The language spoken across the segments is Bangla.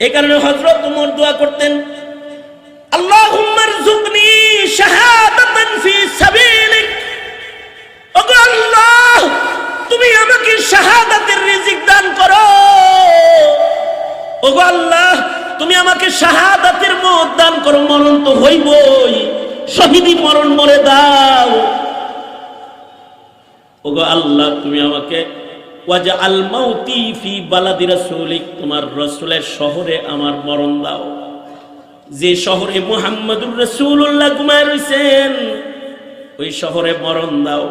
এই কারণে হযরত ওমর দোয়া করতেন, আল্লাহুম্মা রযুকনি শাহাদাতান ফি সাবিলিক। ওগো আল্লাহ, তুমি আমাকে শাহাদাতের রিজিক দান করো। ওগো আল্লাহ, তুমি আমাকে শাহাদাতের মওত দান করো। মরণ তো হইবই, শহীদি মরণ মরে দাও। ওগো আল্লাহ, তুমি আমাকে ওয়াজআল মাউতি ফি বালাদি রাসূলিক, তোমার রাসূলের শহরে আমার মরণ দাও। যে শহরে মুহাম্মদুর রাসূলুল্লাহ ঘুমায় রইছেন, ওই শহরে মরণ দাও।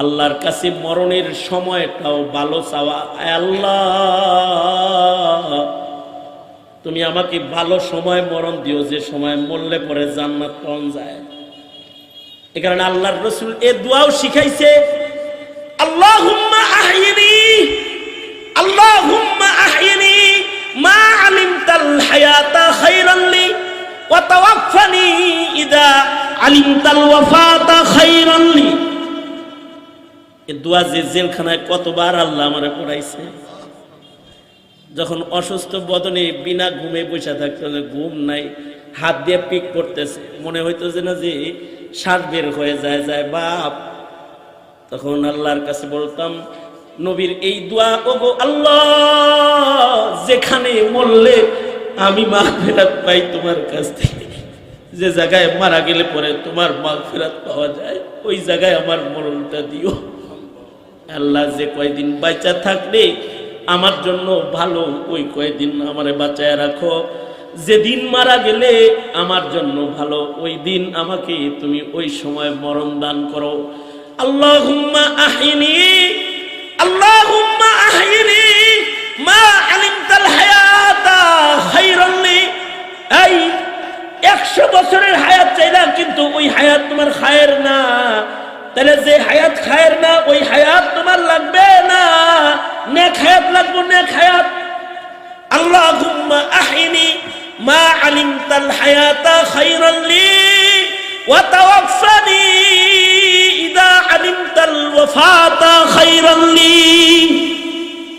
আল্লাহর কাছে মরণের সময়টাও ভালো চাওয়া। আল্লাহ, তুমি আমাকে ভালো সময় মরণ দিও, যে সময় মরলে পরে জান্নাত পাওয়া যায়। এই কারণে আল্লাহর রাসূল এই দোয়াও শিখাইছে, আল্লাহুম্মা আহইনি, আল্লাহুম্মা আহইনি মা আলিমতাল হায়াতা খায়রান লি ওয়া তাওয়াফানি ইদা আলিমতাল ওয়াফাতা খায়রান লি। এই দোয়া যে জেলখানায় কতবার আল্লাহ আমারে পড়াইছে। যখন অসুস্থ বদনে বিনা ঘুমে বসে থাকতো, ঘুম নাই, হাত দিয়ে পিক করতেছে, মনে হইতো যে না যে শ্বাস বের হয়ে যায় যায় বাপ, তখন আল্লাহর কাছে বলতাম নবীর এই দোয়া, ওগো আল্লাহ, যেখানে মরলে আমি মাগফিরাত পাই তোমার কাছ থেকে, যে জায়গায় মারা গেলে পরে তোমার মাগফিরাত পাওয়া যায়, ওই জায়গায় আমার মরণটা দিও। আল্লাহ, যে কয়দিন বাঁচা থাকলে আমার জন্য ভালো, ওই কয়দিন আমারে বাঁচায় রাখো। যেদিন মারা গেলে আমার জন্য ভালো, ওই দিন আমাকে তুমি ওই সময় মরণ দান করো। আল্লাহুম্মা আহইনি, আল্লাহুম্মা আহইনি মা আলিমতাল হায়াতা খায়রান লি। এই 100 বছরের হায়াত চাইলাম, কিন্তু ওই হায়াত তোমার খায়ের না। তাহলে যে হায়াত খায়ের না, ওই হায়াত তোমার লাগবে না, নেক হায়াত লাগবে, নেক হায়াত। আল্লাহুম্মা আহইনি মা আলিমতাল হায়াতা খায়রান লি ওয়া তাওয়াফানি ইদা আলিমতাল ওয়াফাতা খায়রান লি।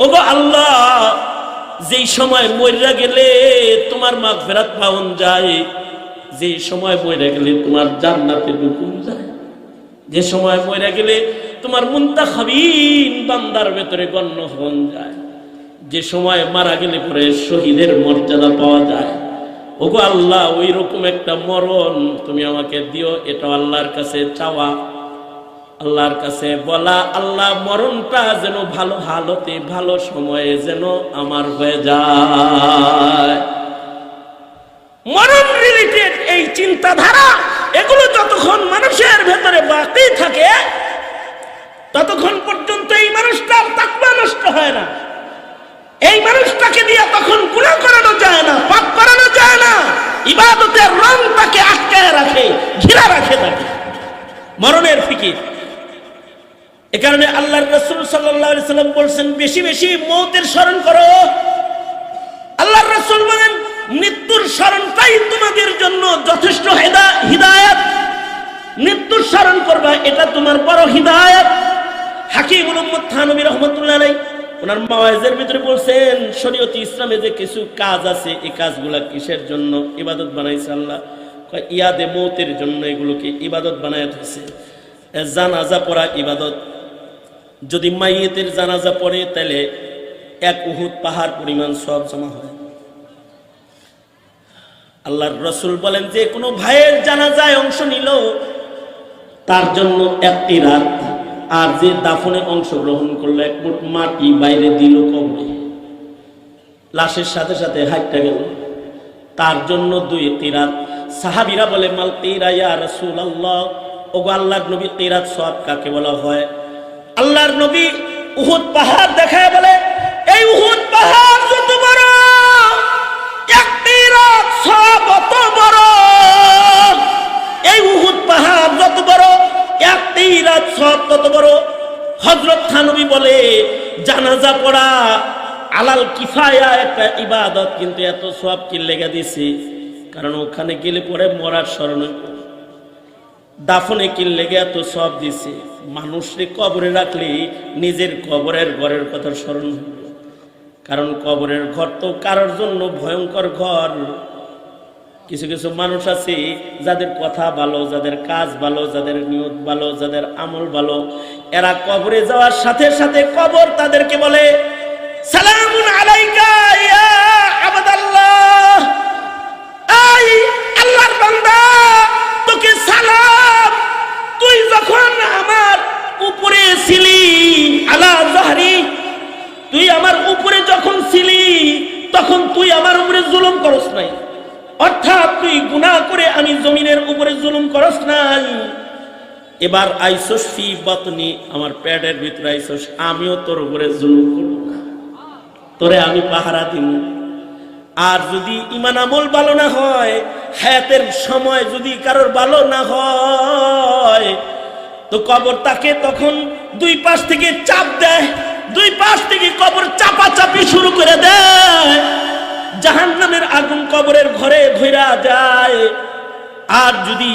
ওগো আল্লাহ, যেই সময় মইরা গেলে তোমার মাগফিরাত পাওন যায়, যেই সময় মইরা গেলে তোমার জান্নাতে ঢুকুন যায়, যে সময় মইরা গেলে তোমার মুনতাখাবিন বান্দার ভেতরে গণ্য হন যায়, যে সময় মারা গেলে পরে শহীদের মর্যাদা পাওয়া যায়। ওগো আল্লাহ, ওই রকম একটা মরণ তুমি আমাকে দিও। এটা আল্লাহর কাছে চাওয়া, আল্লাহর কাছে বলা, আল্লাহ মরণটা যেন ভালো হালতে ভালো সময়ে যেন আমার হয়ে যায়। মরণ রিলেটেড এই চিন্তাধারা, এগুলো যতক্ষণ মানুষের ভেতরে বাকি থাকে, ততক্ষণ পর্যন্ত এই মানুষটার তাকওয়া নষ্ট হয় না। এই মানুষটাকে দিয়ে তখন গুনাহ করানো যায় না, পাপ করানো যায় না। ইবাদতের রং তাকে আটকায় রাখে, ঘিরা রাখে তাকে মরণের ফিকির। এ কারণে আল্লাহর রাসূল সাল্লাল্লাহু আলাইহি সাল্লাম বলেন, বেশি বেশি মওতের স্মরণ করো। আল্লাহর রাসূল বলেন, মৃত্যুর স্মরণটাই তোমাদের জন্য যথেষ্ট হিদায়াত। মৃত্যুর স্মরণ করবা, এটা তোমার বড় হিদায়াত। হাকিমুল উম্মত থানবী রাহমাতুল্লাহ আলাইহি ওনার মাওয়াইজের ভিতরে বলছেন, শরীয়তে ইসলামে যে কিছু কাজ আছে, এই কাজগুলা কিসের জন্য ইবাদত বানাইছে আল্লাহ? ইয়াদে মওতের জন্য এগুলোকে ইবাদত বানায় দিয়েছে। জানাজা পড়া ইবাদত। যদি মাইয়েতের জানাজা পড়ে, তাহলে 1 উহুদ পাহাড় পরিমাণ সওয়াব জমা হয়। আল্লাহর রাসূল বলেন, যে কোনো ভাইয়ের জানাজায় অংশ নিল, তার জন্য 1টি রাত। আর যে দাফনে অংশগ্রহণ করলো, 1 মুঠ মাটি বাইরে দিল কবরে, লাশের সাথে সাথে হাইটটা গেল, তার জন্য 2 কিরাত। সাহাবীরা বলে, মাল কিরা ইয়া রাসূলুল্লাহ, ওগো আল্লাহর নবী, কিরাত সওয়াব কাকে বলা হয়? আল্লাহর নবী উহুদ পাহাড় দেখায় বলে, এই উহুদ পাহাড় যত বড়, 1 কিরাত সওয়াব অত বড়। এই উহুদ পাহাড় যত বড়, 1 কিরাত সওয়াব তত বড়। হযরত থানবী বলে, জানাজা পড়া আলাল কিফায়া একটা ইবাদত, কিন্তু এত সওয়াব কি লেগে দিছে? কারণ ওখানে গেলে পরে মরার স্মরণ হইব। দাফনে কি লেগে এত সওয়াব দিছে? মানুষকে কবরে রাখলে নিজের কবরের ঘরের কথা স্মরণ হইব। কারণ কবরের ঘর তো কারোর জন্য ভয়ঙ্কর ঘর। কিছু কিছু মানুষ আছে যাদের কথা ভালো, যাদের কাজ ভালো, যাদের নিয়ত ভালো, যাদের আমল ভালো, এরা কবরে যাওয়ার সাথে সাথে কবর তাদেরকে বলে সালামুন আলাইকা ইয়া আবদাল্লাহ, এই আল্লাহর বান্দা তোকে সালাম, তুই যখন আমার উপরে ছিলি আলা জাহরি, তুই আমার উপরে যখন ছিলি তখন তুই আমার উপরে জুলুম করস নাই, অর্থাৎ তুই গুনাহ করে আমি জমিনের উপরে জুলুম করস নাই। এবার আইসোস ফি বাতনি, আমার পেটের ভিতরে আইসোস, আমিও তোর উপরে জুলুম করব না, তোরে আমি পাহারা দিব। আর যদি ঈমান আমল ভালো না হয়, হায়াতের সময় যদি কারোর ভালো না হয়, তো কবর তাকে তখন দুই পাশ থেকে চাপ দেয়, দুই পাশ থেকে কবর চাপাচাপি শুরু করে দেয়, জাহান্নামের আগুন কবরের ঘরে ধইরা যায়। আর যদি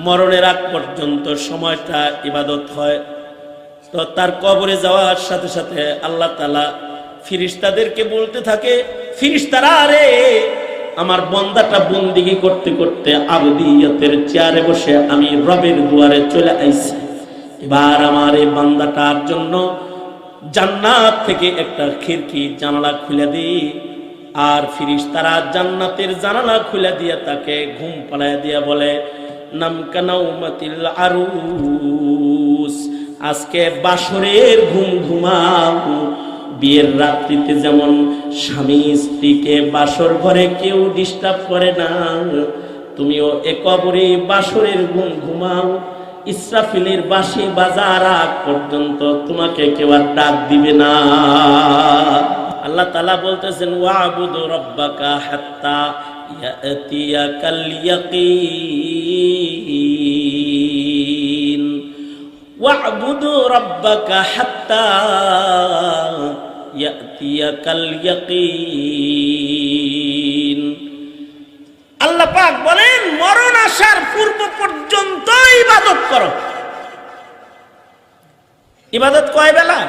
মরণের আগ পর্যন্ত সময়টা ইবাদত হয়, তো তার কবরে যাওয়ার সাথে সাথে আল্লাহ তাআলা ফেরেশতাদেরকে বলতে থাকে, ফেরেশতারা রে, আমার বান্দাটা বন্দেগী করতে করতে আবদিয়তের চেয়ারে বসে আমি রবের দুয়ারে চলে আইছি, এবার আমার এই বান্দাটার জন্য জান্নাত থেকে একটা খিড়কি জানালা খুলে দিই। আর ফেরেশতারা জান্নাতের জানালা খুলে দিয়ে তাকে ঘুম পাড়ায় দিয়া বলে, নামকা নাউমাতিল আরুস, আজকে বাসরের ঘুম ঘুমাও। বিয়ের রাত্রিতে যেমন স্বামী স্ত্রীকে বাসর ঘরে কেউ ডিস্টার্ব করে না, তুমিও এ কবরে বাসরের ঘুম ঘুমাও। ইসরাফিলের বাঁশি বাজার আগ পর্যন্ত তোমাকে কেউ আর ডাক দিবে না। আল্লাহ তাআলা বলতেছেন, ওয়াবুদু রাব্বাকা হাত্তা ইয়াতিয়াকাল ইয়াকিন, ওয়াবুদু রাব্বাকা হাত্তা ইয়াতিয়াকাল ইয়াকিন। আল্লাহ পাক বলেন, মরণ আসার পূর্ব পর্যন্ত ইবাদত করো। ইবাদত কয় বেলা?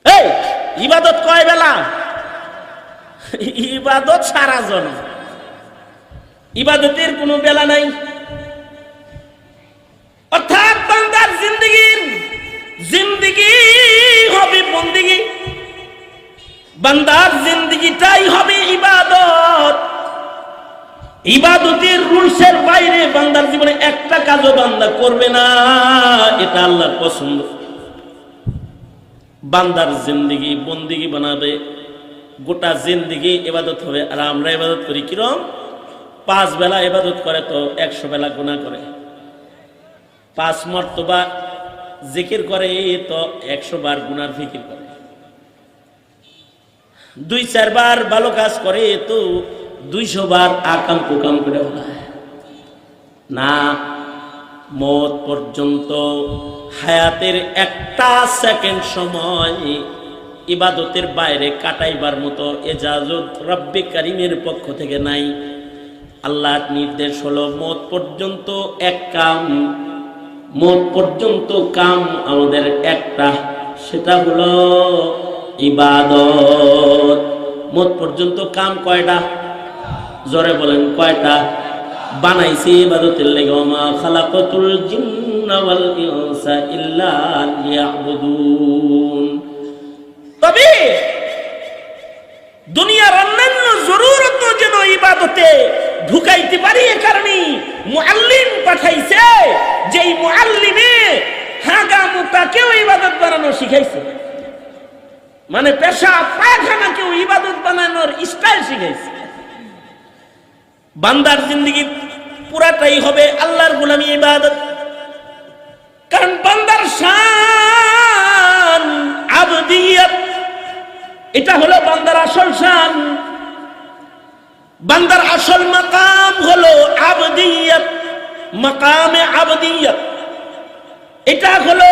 এই ইবাদত কয় বেলা? ইবাদত সারা জন, ইবাদতের কোনো বেলা নাই। অর্থাৎ বান্দার জিন্দেগি হবে বন্দেগি, বান্দার জিন্দেগিটাই হবে ইবাদত। ইবাদতের রুলসের বাইরে বান্দার জীবনে একটা কাজও বান্দা করবে না, এটা আল্লাহর পছন্দ। বান্দার জিন্দেগি বন্দেগি বানাবে, গোটা জিন্দেগি ইবাদত হবে। আর আমরা ইবাদত করি কিরম? 5 বেলা ইবাদত করে তো 100 বেলা গুনাহ করে, 5 মর্তবা জিকির করে তো 100 বার গুনার ফিকির করে, 2-4 বার ভালো কাজ করে তো 200 বার আকাম কুকাম করে না। মত পর্যন্ত হায়াতের একটা সেকেন্ড সময় ইবাদতের বাইরে কাটাইবার মতো এজাজত রব্বে কারিমের পক্ষ থেকে নাই। আল্লাহর নির্দেশ হলো মত পর্যন্ত এক কাম, মত পর্যন্ত কাম আমাদের একটা, সেটা হলো ইবাদত। মত পর্যন্ত কাম কয়টা? জোরে বলেন কয়টা? বানাইছি ইবাদতের লাগি, ওমা খালাকাতুল জিন্না ওয়াল ইনসা ইল্লা লিয়াবুদুন। তবে দুনিয়ার অন্যান্য জরুরত যেন ইবাদতে ঢুকাইতে পারি, এ কারণে মুআল্লিম পাঠাইছে, যেই মুআল্লিমে হাগামুতাকেও ইবাদত বানানো শিখাইছে, মানে পেশাব পায়খানাকেও ইবাদত বানানোর স্টাইল শিখাইছে। বান্দার জিন্দেগি পুরাটাই হবে আল্লাহর গোলামি ইবাদত, কারণ বান্দার শান আবদিয়ত, এটা হলো বান্দার আসল শান। বান্দার আসল মাকাম হলো আবদিয়ত, মাকামে আবদিয়ত। এটা হলো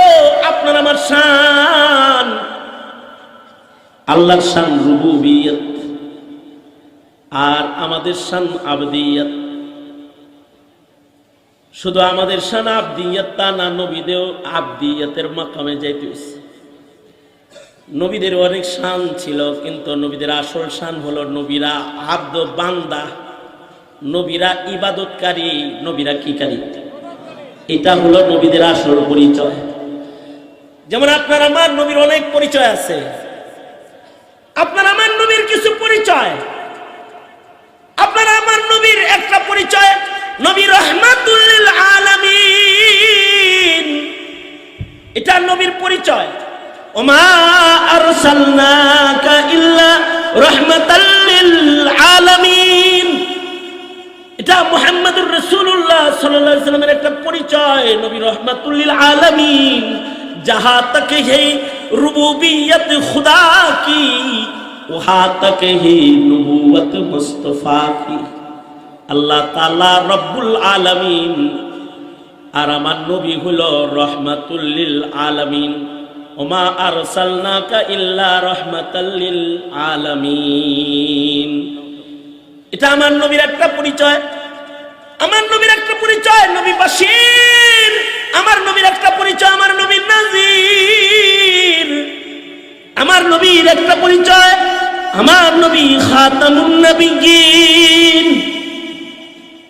আপনার আমার শান। আল্লাহর শান রুবুবিয়ত, আর আমাদের শান আবদিয়ত। শুধু আমাদের শান আবদিয়ত তা না, নবীদেও আবদিয়তের মাকামে যাইতে হইছে। নবীদের অনেক শান ছিল, কিন্তু নবীদের আসল শান হলো নবীরা আব্দ বান্দা, নবীরা ইবাদতকারী, নবীরা কিকারী। এটা হলো নবীদের আসল পরিচয়। যেমন আপনার আমার নবীর অনেক পরিচয় আছে, আপনার আমার নবীর কিছু পরিচয়। আপনার আমার নবীর একটা পরিচয়, নবী রাহমাতুল লিল আলামিন, এটা নবীর পরিচয়। ওমা আরসালনাকা ইল্লা রাহমাতাল লিল আলামিন, এটা মুহাম্মদুর রাসূলুল্লাহ সাল্লাল্লাহু আলাইহি ওয়াসাল্লামের একটা পরিচয়, নবী রাহমাতুল লিল আলামিন। जहां तक है रुबूबियत खुदा की वहां तक है नबूवत मुस्तफा की। আল্লাহ তাআলা রব্বুল আলামিন, আর আমার নবী হলো রহমাতুল লিল আলামিন। ওমা আরসালনাকা ইল্লা রাহমাতাল লিল আলামিন, এটা আমার নবীর একটা পরিচয়। আমার নবীর একটা পরিচয় নবী বাশীর, আমার নবীর একটা পরিচয় আমার নবী নাযীর। আমার নবীর একটা পরিচয়, আমার নবী খাতামুন নবিয়্যিন,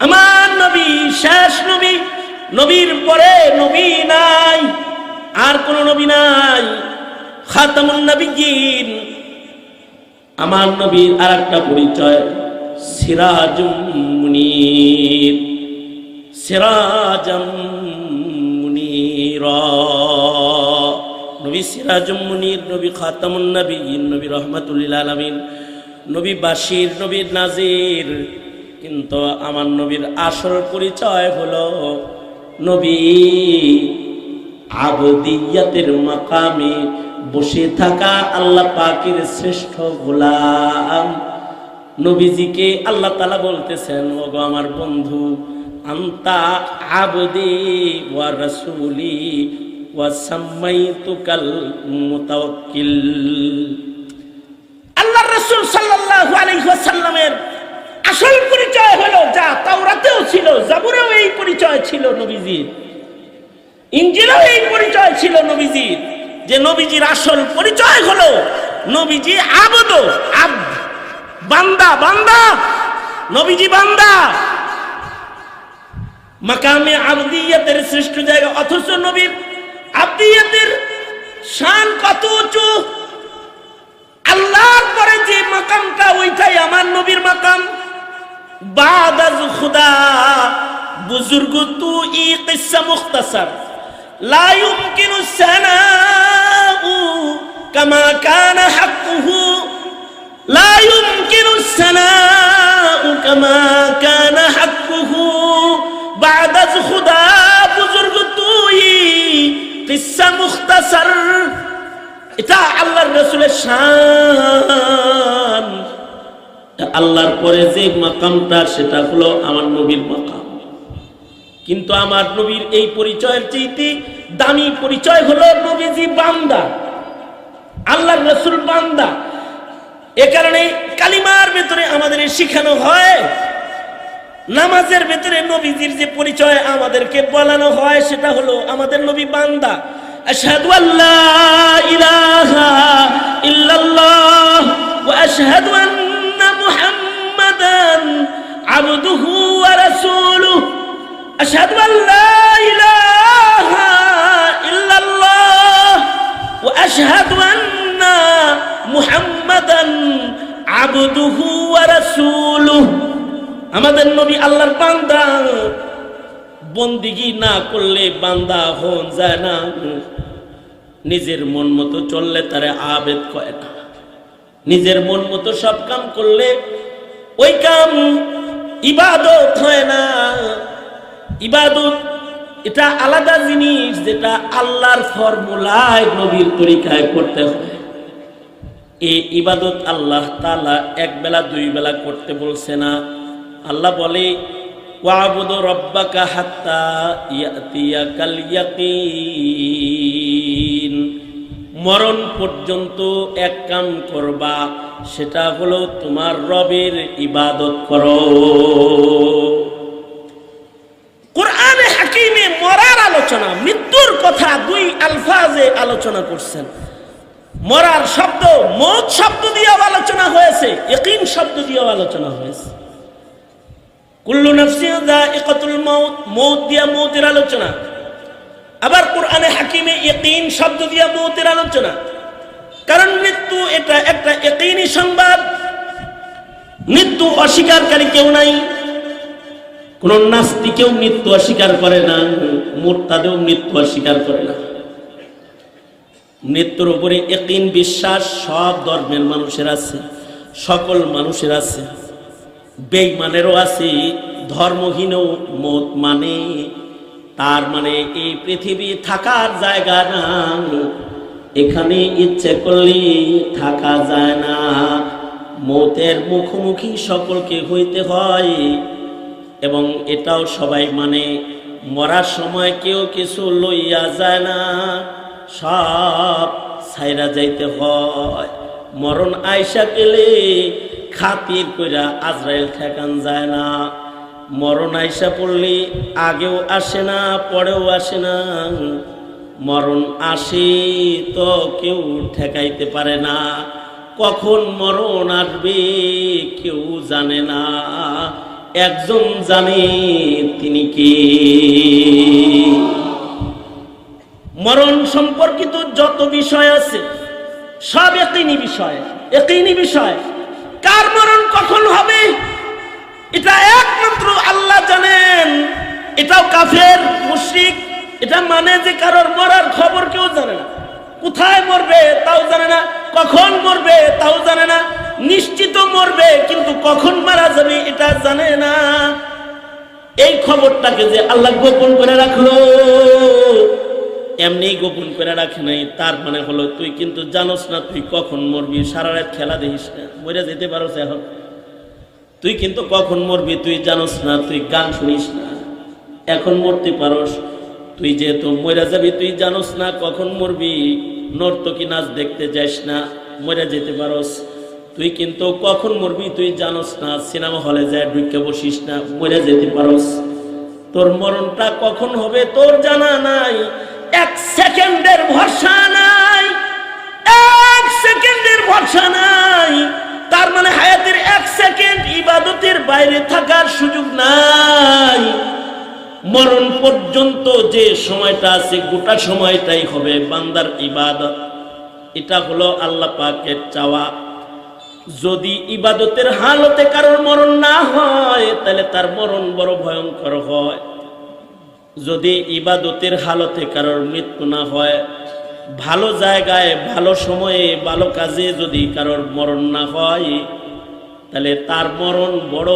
আমার নবী শেষ নবী, নবীর পরে নবী নাই, আর কোন নবী নাই, খাতামুন নবিয়্যিন। আমার নবীর আরেকটা পরিচয় সিরাজুম মুনীর, সিরাজাম মুনীরা, নবী সিরাজুম মুনীর, নবী খাতামুন নবিয়্যিন, নবী রাহমাতুল লিল আলামিন, নবী বাশীর, নবী নাযীর। কিন্তু আমার নবীর আসল পরিচয় হলো নবী আবদিয়তের মাকামে বসে থাকা আল্লাহ পাকের শ্রেষ্ঠ গোলাম। নবীজিকে আল্লাহ তাআলা বলতেছেন, ওগো আমার বন্ধু, আনতা আবদি ওয়া রাসূলি ওয়া সাম্মাইতুকাল মুতাওয়াক্কিল। আল্লাহর রাসূল সাল্লাল্লাহু আলাইহি ওয়াসাল্লামের আসল পরিচয় হলো, যা তাওরাতেও ছিল, জাবুরেও এই পরিচয় ছিল নবীজির, ইনজিলেও এই পরিচয় ছিল নবীজির, যে নবীজির আসল পরিচয় হলো নবীজি আবদ, বান্দা, বান্দা, নবীজি বান্দা, মাকামে আবদিয়তের শ্রেষ্ঠ জায়গা। অথচ নবীর আবদিয়তের শান কত উঁচু, আল্লাহর পরে যে মাকামটা ওইটাই আমার নবীর মাকাম। বাদাজ খুদা বুজুর্গ তু ই কিসসা মুখতাসার লা ইউমকিনু সানাউ কামা কানা হাক্কুহু, لا يمكن الثناء كما كان حقه بعد خدا بزرگ توئی قصہ مختصر। এটা আল্লাহর রাসূলের শান। আল্লাহর পরে যে মাকামটা সেটা হলো আমার নবীর মাকাম। কিন্তু আমার নবীর এই পরিচয়ের চাইতে দামি পরিচয় হলো নবীজি বান্দা, আল্লাহর রাসূল বান্দা। এ কারণে কালিমার ভেতরে আমাদের শিখানো হয়, নামাজের ভেতরে নবীজির যে পরিচয় আমাদেরকে বলানো হয় সেটা হলো আমাদের নবী বান্দা। আশহাদু আল্লা ইলাহা ইল্লাল্লাহ ওয়া আশহাদু আন্না মুহাম্মাদান আবদুহু ওয়া রাসূলুহু। আশহাদু আল্লা ইলাহা ইল্লাল্লাহ ওয়া আশহাদু আন্না মুহাম্মাদান আবদুহু ওয়া রাসূলুহু। আমাদের নবী আল্লাহর বান্দা, বন্দিগি না করলে বান্দা হন যায় না। নিজের মন মতো চললে তারে আবেদ কয় না, নিজের মন মতো সব কাম করলে ওই কাম ইবাদত হয় না। ইবাদত এটা আলাদা জিনিস, যেটা আল্লাহর ফর্মুলায় নবীর তরিকায় করতে হয়। এই ইবাদত আল্লাহ তাআলা এক বেলা দুই বেলা করতে বলছে না। আল্লাহ বলে ওয়াবুদু রাব্বাকা হাত্তা ইয়াতিয়াকাল ইয়াকিন, মরণ পর্যন্ত এক কাম করবা, সেটা হলো তোমার রবের ইবাদত করো। কোরআনে হাকিমে মরার আলোচনা, মৃত্যুর কথা দুই আলফাজে আলোচনা করছেন। মরার শব্দ মৌত শব্দ দিয়েও আলোচনা হয়েছে, ইয়াকিন শব্দ দিয়েও আলোচনা হয়েছে। কুল্লু নাফসিন যায়িকাতুল মাউত, মৌত দিয়া মৌতের আলোচনা। আবার কোরআনে হাকিমে ইয়াকিন শব্দ দিয়া মৌতের আলোচনা। কারণ মৃত্যু এটা একটা ইয়াকিনী সংবাদ। মৃত্যু অস্বীকারী কেউ নাই। কোন নাস্তিকেও মৃত্যু অস্বীকার করে না, মুরতাদেও মৃত্যু অস্বীকার করে না। মৃত্যুর উপরে ইয়াকিন বিশ্বাস সব ধর্মের মানুষের আছে, সকল মানুষের আছে, বেঈমানেরও আছে, ধর্মহীনও মত মানে। তার মানে এই পৃথিবী থাকার জায়গা না, এখানে ইচ্ছে করলে থাকা যায় না। মৌতের মুখোমুখি সকলকে হইতে হয় এবং এটাও সবাই মানে। মরার সময় কেউ কিছু লইয়া যায় না, সব ছাইরা যাইতে হয়। মরণ আইসা গেলে খাতির কইরা আজরাইল ঠেকান যায় না। মরণ আইসা পড়লে আগেও আসে না, পরেও আসে না। মরণ আসে তো কেউ ঠেকাইতে পারে না। কখন মরণ আসবে কেউ জানে না, একজন জানে, তিনি কে? মরণ সম্পর্কিত যত বিষয় আছে সব ইয়াকিনী বিষয়, ইয়াকিনী বিষয়। কার মরণ কখন হবে এটা একমাত্র আল্লাহ জানেন। এটাও কাফের মুশরিক এটা মানে যে কারোর মরার খবর কেউ জানে না, কোথায় মরবে তাও জানে না, কখন মরবে তাও জানে না। নিশ্চিত মরবে কিন্তু কখন মারা যাবে এটা জানে না। এই খবরটাকে যে আল্লাহ গোপন করে রাখলো, এমনি গোপন করে রাখে নাই। তার মানে হলো তুই কিন্তু জানোস না তুই কখন মরবি। সারা রাত খেলা দেখিস না, মরে যেতে পারোস এখন। তুই কিন্তু কখন মরবি তুই জানোস না, তুই গান শুনিস না, এখন মরতে পারোস। তুই যেহেতু মরে যাবি তুই জানোস না কখন মরবি। নর্তকী নাচ দেখতে যাস না, মরে যেতে পারোস। তুই কিন্তু কখন মরবি তুই জানোস না। সিনেমা হলে যায় ঢুকে বসিস না, মরে যেতে পারোস। তোর মরণটা কখন হবে তোর জানা নাই। এক সেকেন্ডের ভরসা নাই, এক সেকেন্ডের ভরসা নাই। তার মানে হায়াতের এক সেকেন্ড ইবাদতের বাইরে থাকার সুযোগ নাই। মরণ পর্যন্ত যে সময়টা আছে গোটা সময়টাই হবে বান্দার ইবাদত। এটা হলো আল্লাহ পাকের চাওয়া। যদি ইবাদতের হালতে কারোর মরণ না হয় তাহলে তার মরণ বড় ভয়ঙ্কর হয়। যদি ইবাদতের হালতে কারোর মৃত্যু না হয়, ভালো জায়গায় ভালো সময়ে ভালো কাজে যদি কারোর মরণ না হয় তাহলে তার মরণ বড়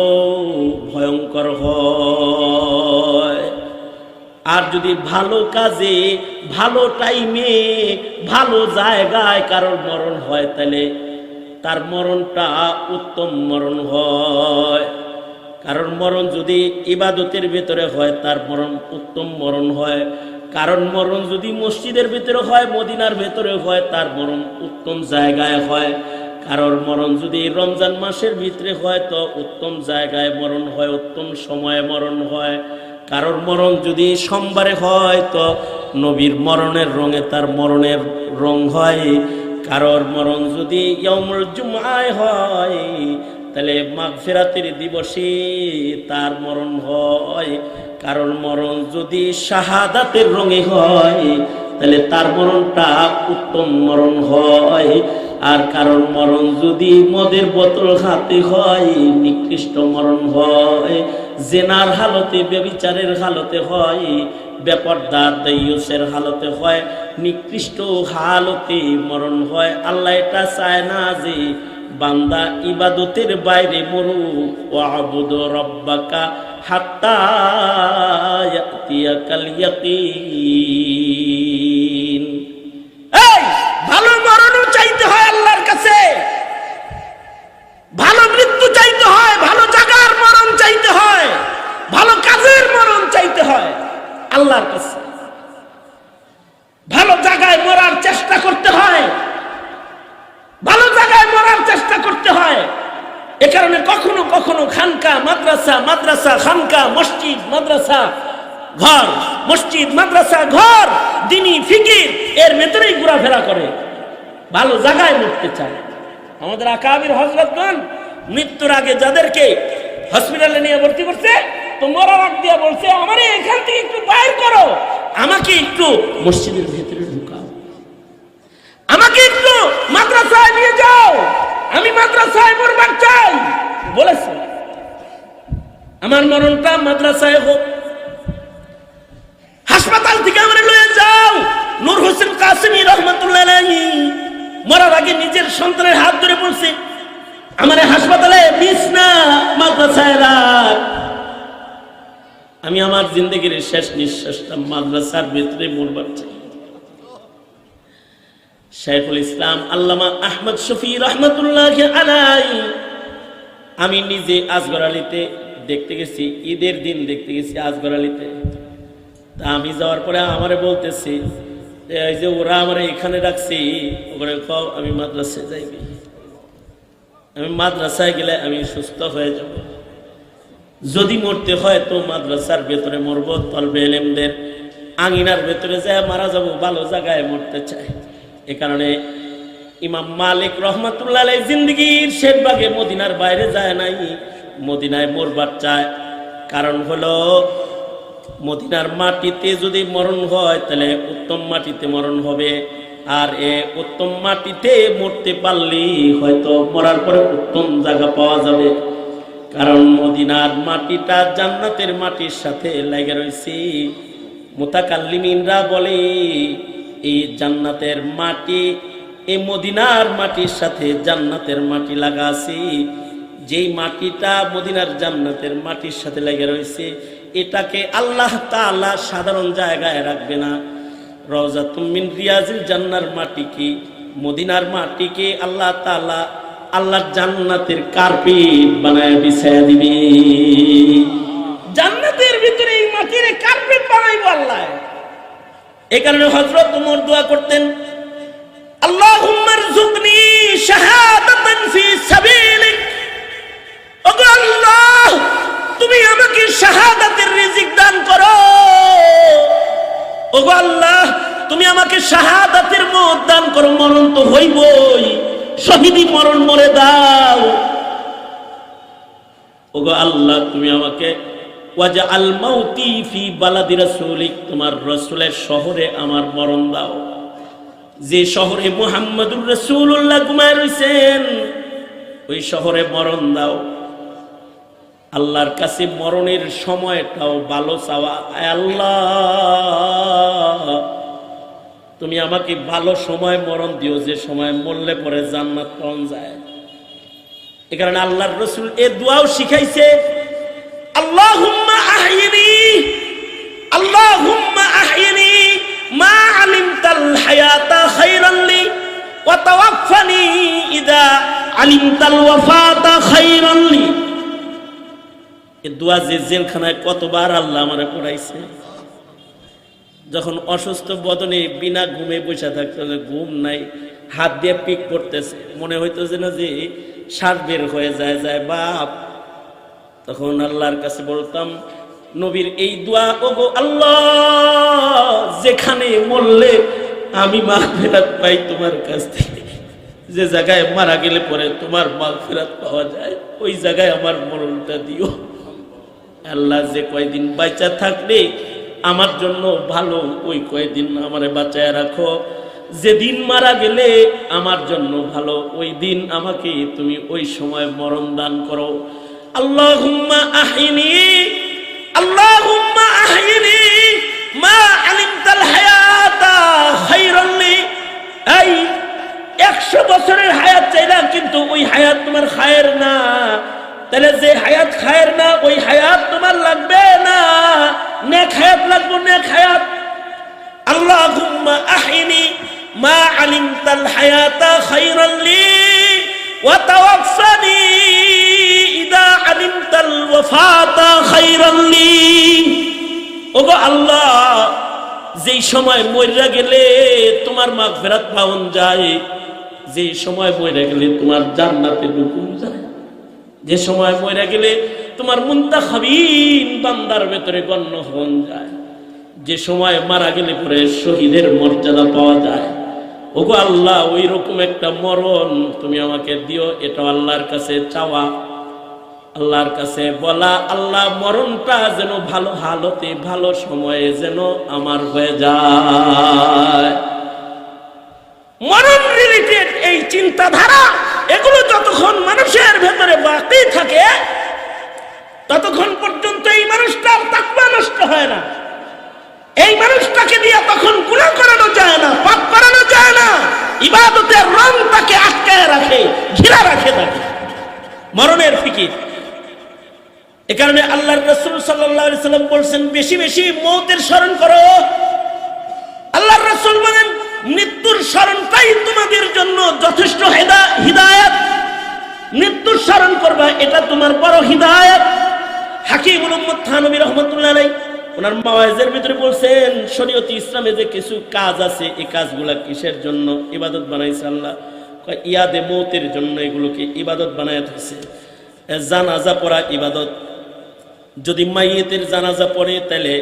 ভয়ঙ্কর হয়। আর যদি ভালো কাজে ভালো টাইমে ভালো জায়গায় কারোর মরণ হয় তাহলে তার মরণটা উত্তম মরণ হয়। কারণ মরণ যদি ইবাদতের ভিতরে হয় তার মরণ উত্তম মরণ হয়। কারণ মরণ যদি মসজিদের ভিতরে হয়, মদিনার ভিতরে হয়, তার মরণ উত্তম জায়গায় হয়। কারোর মরণ যদি রমজান মাসের ভিতরে হয় তো উত্তম জায়গায় মরণ হয়, উত্তম সময়ে মরণ হয়। কারোর মরণ যদি সোমবারে হয় তো নবীর মরণের রঙে তার মরণের রং হয়। কারোর মরণ যদি ইয়াউমুল জুমআয় হয় তাহলে মাগফিরাতের দিবসে তার মরণ হয়। কারোর মরণ যদি শাহাদাতের রঙে হয় তাহলে তার মরণটা উত্তম মরণ হয়। আর কারোর মরণ যদি মদের বোতল হাতে হয় নিকৃষ্ট মরণ হয়। জেনার হালতে ব্যভিচারের হালতে হয়, বেপরদা দাইয়ুসের হালতে হয়, নিকৃষ্ট হালতে মরণ হয়। আল্লাহ এটা চায় না যে বান্দা ইবাদতের বাইরে মরুক। ওয়াবুদু রাব্বাকা হাত্তা ইয়াতিয়াকাল ইয়াকিন। এই ভালো মরণও চাইতে হয় আল্লাহর কাছে, ভালো মৃত্যু চাইতে হয়, ভালো জায়গার মরণ চাইতে হয়, ভালো কাজের মরণ চাইতে হয় আল্লাহর কাছে। ভালো জায়গায় মরার চেষ্টা করতে হয়, ভালো জায়গায় মরার চেষ্টা করতে হয়। এ কারণে কখনো কখনো খানকা মাদ্রাসা, মাদ্রাসা খানকা, মসজিদ মাদ্রাসা ঘর, মসজিদ মাদ্রাসা ঘর, দ্বীনি ফিকির এর ভেতরেই ঘোরাফেরা করে। ভালো জায়গায় মরতে চায়। আমাদের আকাবির হযরতগণ মৃত্যুর আগে যাদেরকে হসপিটালে নিয়ে ভর্তি করছে, তো মরার আগ দিয়ে বলছে আমারে এখান থেকে একটু বাইর করো, আমাকে একটু মসজিদের ভেতরে ঢুকাও, আমাকে একটু মাদ্রাসায় নিয়ে যাও, আমি মাদ্রাসায় মরবার চাই বলেছে। আমার মরণটা মাদ্রাসায় হোক, হাসপাতাল থেকে আমার লয়ে যাও। নূর হোসেন কাসেমি রহমাতুল্লাহ আলাইহি মরার আগে নিজের সন্তানের হাত ধরে বলছে আমারে হাসপাতালে নিস না, মাদ্রাসায় রাখ, আমি আমার জিন্দগির শেষ নিঃশ্বাসটা মাদ্রাসার ভিতরে মরবার চাই। শাইখুল ইসলাম আল্লামা আহমদ শফি রহমাতুল্লাহ আলাইহি, আমি নিজে আসগর আলীতে দেখতে গেছি, ঈদের দিন দেখতে গেছি আসগর আলীতে। তা আমি যাওয়ার পরে আমারে বলতেছি এই যে ওরা আমার এখানে রাখছি, ওখানে কও আমি মাদ্রাসায় যাইবি, আমি মাদ্রাসায় গেলে আমি সুস্থ হয়ে যাব, যদি মরতে হয় তো মাদ্রাসার ভেতরে মরবো, তলবে ইলমদের আঙিনার ভেতরে যায় মারা যাব, ভালো জায়গায় মরতে চাই। এ কারণে ইমাম মালিক রহমাতুল্লাহ আলাইহি জিন্দেগীর শেষ ভাগে মদিনার বাইরে যায় নাই, মদিনায় মরবার চায়। কারণ হলো মদিনার মাটিতে যদি মরণ হয় তাহলে উত্তম মাটিতে মরণ হবে, আর উত্তম মাটিতে মরতে পারলেই হয়তো মরার পরে উত্তম জায়গা পাওয়া যাবে। কারণ মদিনার মাটিটা জান্নাতের মাটির সাথে লেগে রয়েছে। মুতাকাল্লিমিনরা বলে এই জান্নাতের মাটি এই মদিনার মাটির সাথে জান্নাতের মাটি লাগা আছে। যেই মাটিটা মদিনার জান্নাতের মাটির সাথে লেগে রয়েছে, এটাকে আল্লাহ তাআলা সাধারণ জায়গায় রাখবে না। রওজাতুম মিন রিয়াজিল জান্নার মাটি কি মদিনার মাটিকে আল্লাহ তাআলা আল্লাহর জান্নাতের কার্পেট বানায় বিছায়া দিবে। জান্নাতের ভিতরে এই মাটির কার্পেট বানাইবো আল্লাহ। এই কারণে হযরত ওমর দোয়া করতেন, আল্লাহুম্মা রযুকনি শাহাদাতান ফি সাবিলিক। ওগো আল্লাহ, তুমি আমাকে শাহাদাতের রিজিক দান করো। ওগো আল্লাহ, তুমি আমাকে শাহাদাতের মওত দান করো, মরণ তো হইবই, শহীদি মরণ মরে দাও। ওগো আল্লাহ, তুমি আমাকে ওয়াজআল মাউতি ফি বালাদি রাসূলিক, তোমার রাসূলের শহরে আমার মরণ দাও, যে শহরে মুহাম্মদুর রাসূলুল্লাহ ঘুমায় রয়েছেন ওই শহরে মরণ দাও। আল্লাহর কাছে মরণের সময়টাও ভালো চাওয়া। আল্লাহ, তুমি আমাকে ভালো সময় মরণ দিও, যে সময় মরলে পরে জান্নাত পাওয়া যায়। এই কারণে আল্লাহর রাসূল এই দোয়াও শিখাইছে, আল্লাহুম্মা আহইনি, আল্লাহুম্মা আহইনি মা আলিমতাল হায়াতা খায়রান লি ওয়া তাওয়াফফানি ইদা আলিমতাল ওয়াফাতা খায়রান লি। এই দোয়া যে জেলখানায় কতবার আল্লাহ আমারে পড়াইছে। যখন অসুস্থ বদনে বিনা ঘুমে বসে থাকতে, ঘুম নাই, হাত দিয়ে পিক করতেছে, মনে হইতেছে না যে শ্বাস বের হয়ে যায় যায় বাপ, তখন আল্লাহর কাছে বলতাম নবীর এই দোয়া, ওগো আল্লাহ, যেখানে মরলে আমি মাগফিরাত পাই তোমার কাছ থেকে, যে জায়গায় মারা গেলে পরে তোমার মাগফিরাত পাওয়া যায়, ওই জায়গায় আমার মরণটা দিও। আল্লাহ, যে কয়দিন বাঁচা থাকলে আমার জন্য ভালো, ওই কয়দিন আমারে বাঁচায় রাখো। যেদিন মারা গেলে আমার জন্য ভালো, ওই দিন আমাকে তুমি ওই সময় মরণ দান করো। আল্লাহুম্মা আহইনি, আল্লাহুম্মা আহইনি মা আলিমতাল হায়াতা খায়রান লি। এই 100 বছরের হায়াত চাইলাম, কিন্তু ওই হায়াত তোমার খায়ের না। তাহলে যে হায়াত খায়ের না, ওই হায়াত তোমার লাগবে না, নেক হায়াত লাগবে, নেক হায়াত। আল্লাহুম্মা আহইনি মা আলিমতাল হায়াতা খায়রান লি ওয়া তাওয়াফফানি ইদা আলিমতাল ওয়াফাতা খায়রান লি। ওগো আল্লাহ, যেই সময় মইরা গেলে তোমার মাগফিরাত পাওয়া যায়, যেই সময় মইরা গেলে তোমার জান্নাতে ঢুকুন যায়, যে সময় মইরা গেলে তোমার মুনতাখাবিন বান্দার ভেতরে গণ্য হন যায়, যে সময় মারা গেলে পরে শহীদের মর্যাদা পাওয়া যায়, ওগো আল্লাহ ওই রকম একটা মরণ তুমি আমাকে দিও, এটা আল্লাহর কাছে চাওয়া, আল্লাহর কাছে বলা, আল্লাহ মরণটা যেন ভালো হালতে ভালো সময়ে যেন আমার হয়ে যায়। মরণ রিলেটেড এই চিন্তাধারা এগুলো যতক্ষণ মানুষের ভেতরে বাকি থাকে ততক্ষণ পর্যন্ত এই মানুষটার তাকওয়া নষ্ট হয় না। এই মানুষটাকে দিয়ে তখন গুনাহ করানো যায় না, পাপ করানো যায় না, ইবাদতের রং তাকে আটকায় রাখে, ঘিরা রাখে তাকে মরণের ফিকির। এ কারণে আল্লাহর রাসূল সাল্লাল্লাহু আলাইহি সাল্লাম বলেছেন বেশি বেশি মওতের স্মরণ করো। আল্লাহর রাসূল বলেন মৃত্যুর স্মরণটাই তোমাদের জন্য যথেষ্ট হিদায়াত। মৃত্যুর স্মরণ করবা, এটা তোমার বড় হিদায়াত। হাকিমুল উম্মত থানবী রাহমাতুল্লাহ আলাইহি ওনার মাওয়াইজের ভিতরে বলছেন শরীয়তে ইসলামে যে কিছু কাজ আছে এই কাজগুলা কিসের জন্য ইবাদত বানাইছে আল্লাহ? ইয়াদে মওতের জন্য এগুলোকে ইবাদত বানায় দিয়েছে। জানাজা পড়া ইবাদত, যদি মাইয়েতের জানাজা পড়ে তাহলে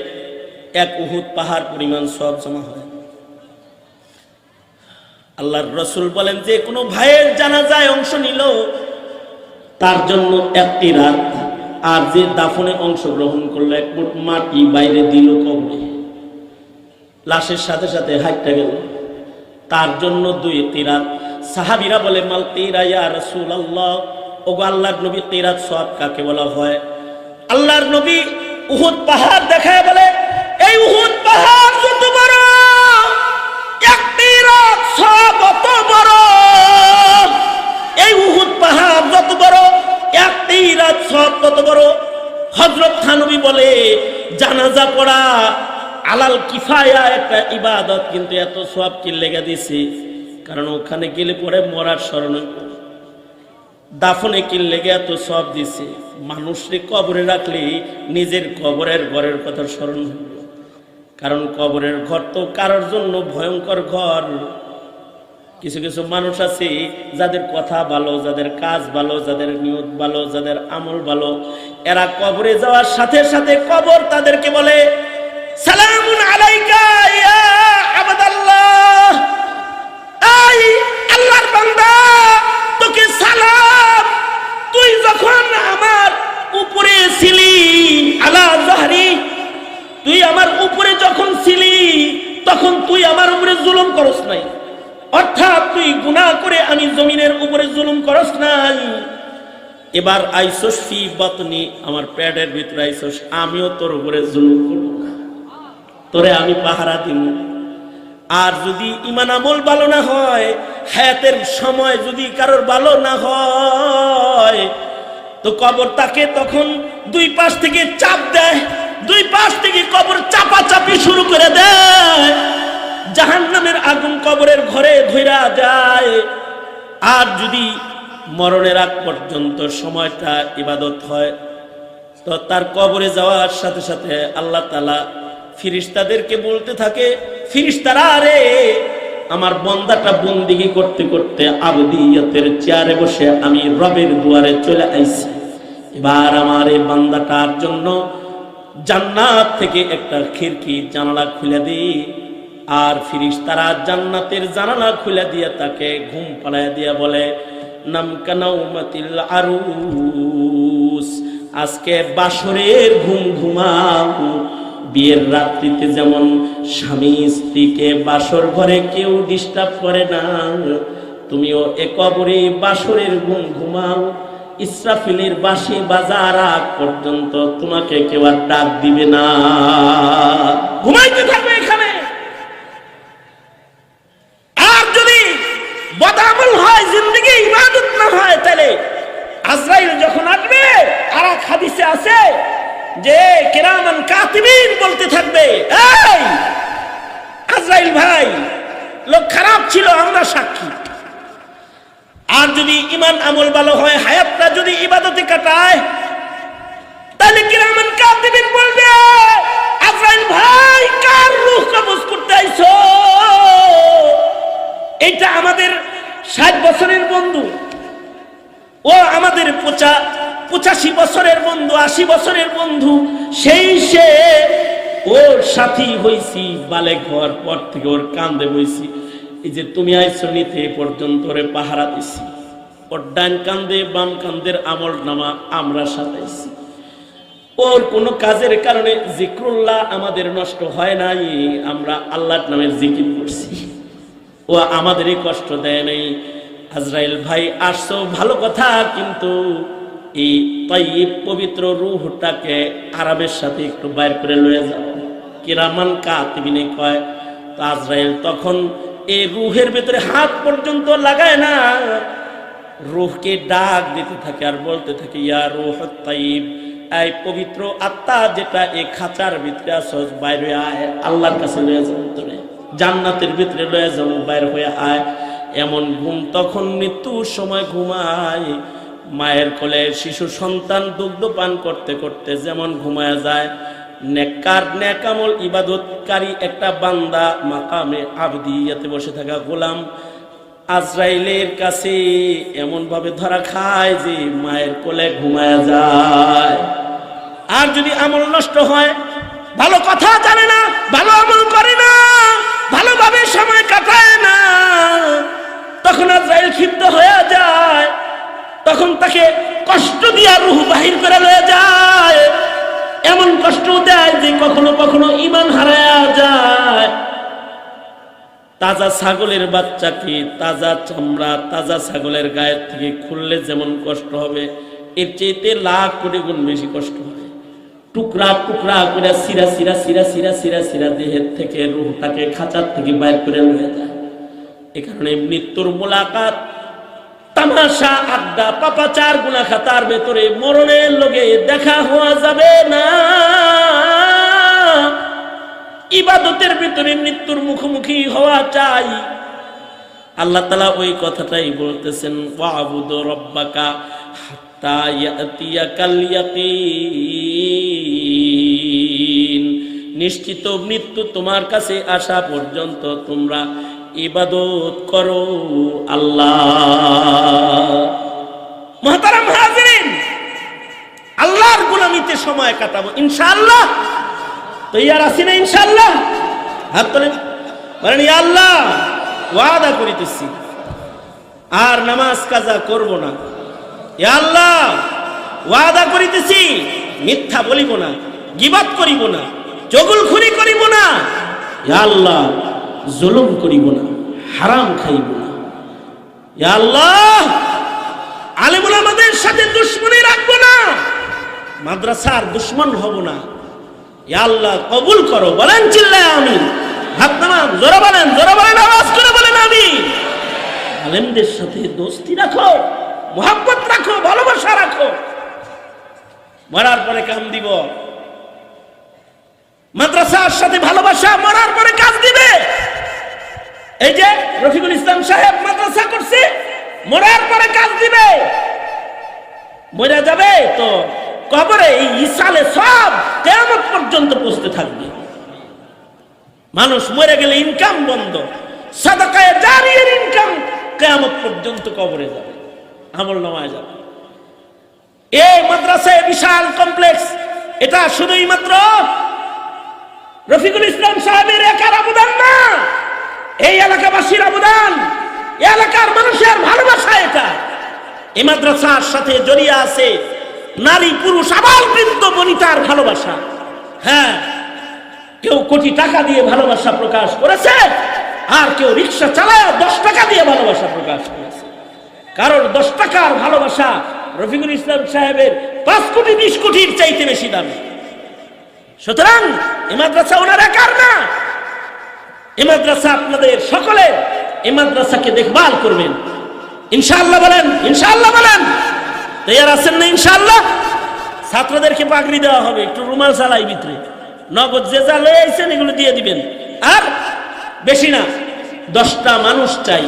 এক উহুদ পাহাড় পরিমাণ সওয়াব জমা হয়। আল্লাহর রাসূল বলেন যে কোনো ভাইয়ের জানাজায় অংশ নিল তার জন্য একটি রাত, আর যে দাফনে অংশগ্রহণ করলো এক মুঠ মাটি বাইরে দিল কবরে, লাশের সাথে সাথে হাইটটা গেল, তার জন্য 2 কিরাত। সাহাবীরা বলে মাল কিরা ইয়া রাসূলুল্লাহ, ওগো আল্লাহর নবী কিরাত সওয়াব কাকে বলা হয়? আল্লাহর নবী উহুদ পাহাড় দেখায় বলে এই উহুদ পাহাড় যত বড় এক কিরাত সওয়াব তত বড়। এই উহুদ পাহাড় যত বড় এক কিরাত সওয়াব তত বড়। হযরত থানবী বলে জানাজা পড়া আলাল কিফায়া একটা ইবাদত, কিন্তু এত সওয়াব কি লেগে দিছে? কারণ ওখানে গেলে পরে মরার স্মরণ, দাফনে কি লেগে এত সওয়াব দিছে? মানুষকে কবরে রাখলে নিজের কবরের ঘরের কথা স্মরণ হইল, কারণ কবরের ঘর তো কারোর জন্য ভয়ঙ্কর ঘর। কিছু কিছু মানুষ আছে যাদের কথা ভালো, যাদের কাজ ভালো, যাদের নিয়ত ভালো, যাদের আমল ভালো, এরা কবরে যাওয়ার সাথে সাথে কবর তাদেরকে বলে সালামুন আলাইকা ইয়া আবদাল্লাহ, এই আল্লাহর বান্দা তোকে সালাম, তুই যখন আমার উপরে ছিলি আলা যাহরি, তুই আমার উপরে যখন ছিলি তখন তুই আমার উপরে জুলুম করস নাই, অর্থাৎ তুই গুনাহ করে আমি জমিনের উপরে জুলুম করস নাই। এবার আইসোস ফি বাতনি, আমার পেটের ভিতরে আইসোস, আমিও তোর উপরে জুলুম করব না, তোরে আমি পাহারা দিব। আর যদি ঈমান আমল ভালো না হয়, হায়াতের সময় যদি কারোর ভালো না হয়, তো কবর তাকে তখন 2 পাশ থেকে চাপ দেয়, 2 পাশ থেকে কবর চাপাচাপি শুরু করে দেয়, জাহান্নামের আগুন কবরের ঘরে ধইরা যায়। আর যদি মরণের আগ পর্যন্ত সময়টা ইবাদত হয়, তো তার কবরে যাওয়ার সাথে সাথে আল্লাহ তাআলা ফেরেশতাদেরকে বলতে থাকে, ফেরেশতারা রে আমার বান্দাটা বন্দিগি করতে করতে আবদিয়তের চেয়ারে বসে আমি রবের দুয়ারে চলে আইছি, এবার আমার এই বান্দাটার জন্য জান্নাত থেকে একটা খিড়কি জানালা খুলে দিই। আর ফেরেশতারা জান্নাতের জানালা খুলে দিয়ে তাকে ঘুম পাড়ায় দিয়ে বলে নাম কানাউমাতিল আরুস, আজকে বাসরের ঘুম ঘুমাও। বিয়ের রাত্রিতে যেমন স্বামী স্ত্রীকে বাসর ঘরে কেউ ডিস্টার্ব করে না, তুমিও এ কবরে বাসরের ঘুম ঘুমাও। ইসরাফিলের বাঁশি বাজার আগ পর্যন্ত তোমাকে কেউ আর ডাক দিবে না, ঘুমাইতে থাকবে এখানে। আর যদি বদামল হয়, জিন্দেগি ইবাদত না হয়, তাহলে আজরাইল যখন আসবে, আর এক হাদিসে আছে যে কিরামান কাতিবিন বলতে থাকবে, এই আজরাইল ভাই লোক খারাপ ছিল, আমরা সাক্ষী। আর যদি ঈমান আমল ভালো হয়, হায়াতটা যদি ইবাদতে কাটায়, তাহলে কিরামান কাতিবিন বলবে আজরাইল ভাই কার রূহ কবজ করতে আইছো? এটা আমাদের 60 বছরের বন্ধু, ও আমাদের 85 বছরের বন্ধু, 80 বছরের বন্ধু, সেই সে ওর সাথী হইছি, বালেক হওয়ার পর থেকে ওর কান্দে বইছি, এই যে তুমি আইছো নিতে পর্যন্ত রে পাহারা দিছি, ওর ডান কান্দে বাম কান্দের আমল নামা আমরা সাজাইছি। ওর কোনো কাজের কারণে জিক্রুল্লাহ আমাদের নষ্ট হয় নাই, আমরা আল্লাহর নামের জিকির করছি, ও আমাদেরই কষ্ট দেয় নাই। আজরাইল ভাই আসছো ভালো কথা, কিন্তু এই তাইয়্যিব পবিত্র রূহটাকে আরামের সাথে একটু বাইর করে লয়ে যাও। কিরামান কাতিবিনে কয়। তো আজরাইল তখন এই রূহের ভিতরে হাত পর্যন্ত লাগায় না, রূহকে ডাক দিতে থাকে আর বলতে থাকে, ইয়া রূহুত তাইয়্যিব, এই পবিত্র আত্মা যেটা এই খাঁচার ভিতরে আসছ, বাইরে আয়, আল্লাহর কাছে লয়ে যাও, তোরে জান্নাতের ভিতরে লয়ে যাও, বাইরে হয়ে আয়। এমন ঘুম তখন মৃত্যুর সময় ঘুমায়। মায়ের কোলে শিশু সন্তান দুগ্ধ পান করতে করতে যেমন ঘুমায় যায়, নেককার নেকামল ইবাদতকারী একটা বান্দা মাকামে আবদিয়াতে বসে থাকা গোলাম আজরাইলের কাছে এমন ভাবে ধরা খায় যে মায়ের কোলে ঘুমায় যায়। আর যদি আমল নষ্ট হয়, ভালো কথা জানে না, ভালো আমল করে না, ভালোভাবে সময় কাটায় না, তখন আজরাইল ক্ষিপ্ত হয়ে যায়, তখন তাকে কষ্ট দিয়া রূহ বাহির করে লয়ে যায়। এমন কষ্ট দেয় যে কখনো কখনো ঈমান হারায়া যায়। তাজা ছাগলের বাচ্চাকে তাজা চামড়া তাজা ছাগলের গায়ের থেকে খুললে যেমন কষ্ট হবে, এর চাইতে লাখ কোটি গুণ বেশি কষ্ট হবে। টুকরা টুকরা করে সিরা সিরা সিরা সিরা সিরা সিরা দেহের থেকে রূহটাকে খাঁচার থেকে বাইর করে লয়ে যায়। এ কারণে মৃত্যুর মোলাকাত, তামাশা, আড্ডা, পাপাচার, গুনাহ খাতার ভেতরে মরণের লগে দেখা হওয়া যাবে না। ইবাদতের ভিতরে মৃত্যুর মুখোমুখি হওয়া চাই। আল্লাহ তাআলা ওই কথাটাই বলতেছেন, ওয়াবুদু রাব্বাকা হাত্তা ইয়াতিয়াকাল ইয়াকিন, নিশ্চিত মৃত্যু তোমার কাছে আসা পর্যন্ত তোমরা ইবাদত করো আল্লাহ। মুহতারাম হাজিরিন, আল্লাহর গোলামিতে সময় কাটাবো ইনশাআল্লাহ। তৈয়ার আছি না ইনশাআল্লাহ? হাত তোলেন, বলেন ইয়া আল্লাহ, ওয়াদা করিতেছি আর নামাজ কাজা করব না। ইয়া আল্লাহ, ওয়াদা করিতেছি মিথ্যা বলিব না, গীবত করিব না, চগলখুরি করিব না। ইয়া আল্লাহ, জুলুম করিব না, হারাম খাইব না। ইয়া আল্লাহ, আলেম ওলামাদের সাথে দুশমনি রাখবো না, মাদ্রাসার দুশমন হব না। ইয়া আল্লাহ, কবুল করো। বলেন চিল্লায় আমিন। হাত নামান, জোরে বলেন, জোরে বলেন, আওয়াজ করে বলেন আমিন। আলেমদের সাথে দোস্তি রাখো, মোহাব্বত রাখো, ভালোবাসা রাখো। মরার পরে কাম দিব। মাদ্রাসার সাথে ভালোবাসা মরার পরে কাজ দিবে। এই যে রফিকুল ইসলাম সাহেব মাদ্রাসা করছে, মরার পরে কাজ দিবে। মরে যাবে তো কবরে এই ইসালে সব কিয়ামত পর্যন্ত পৌঁছতে থাকবে। মানুষ মরে গেলে ইনকাম বন্ধ, সাদাকায়ে জারিয়ার ইনকাম কিয়ামত পর্যন্ত কবরে যাবে, আমল নামায় যাবে। এই মাদ্রাসায় বিশাল কমপ্লেক্স, এটা শুধুই মাত্র রফিকুল ইসলাম সাহেবের একার অবদান না, এই এলাকাবাসীর অবদান, এলাকার মানুষের ভালোবাসা। এটা এই মাদ্রাসার সাথে জড়িয়ে আছে নারী পুরুষ আবাল বৃদ্ধ বনিতার ভালোবাসা। হ্যাঁ, কেউ কোটি টাকা দিয়ে ভালোবাসা প্রকাশ করেছে, আর কেউ রিক্সা চালায় 10 টাকা দিয়ে ভালোবাসা প্রকাশ করেছে। কারণ 10 টাকার ভালোবাসা রফিকুল ইসলাম সাহেবের 5 কোটি 20 কোটির চাইতে বেশি দামি। সুতরাং এই মাদ্রাসা ওনার একার না, এই মাদ্রাসা আপনাদের সকলের। এই মাদ্রাসাকে দেখভাল করবেন ইনশাআল্লাহ। বলেন ইনশাআল্লাহ, বলেন তৈয়ার আছেন না ইনশাআল্লাহ? ছাত্রদেরকে পাগড়ি দেওয়া হবে, একটু রুমাল চালাই ভিতরে, নগদ যে যা লয়ে আইছেন এগুলো দিয়ে দিবেন। আর বেশি না, 10টা মানুষ চাই।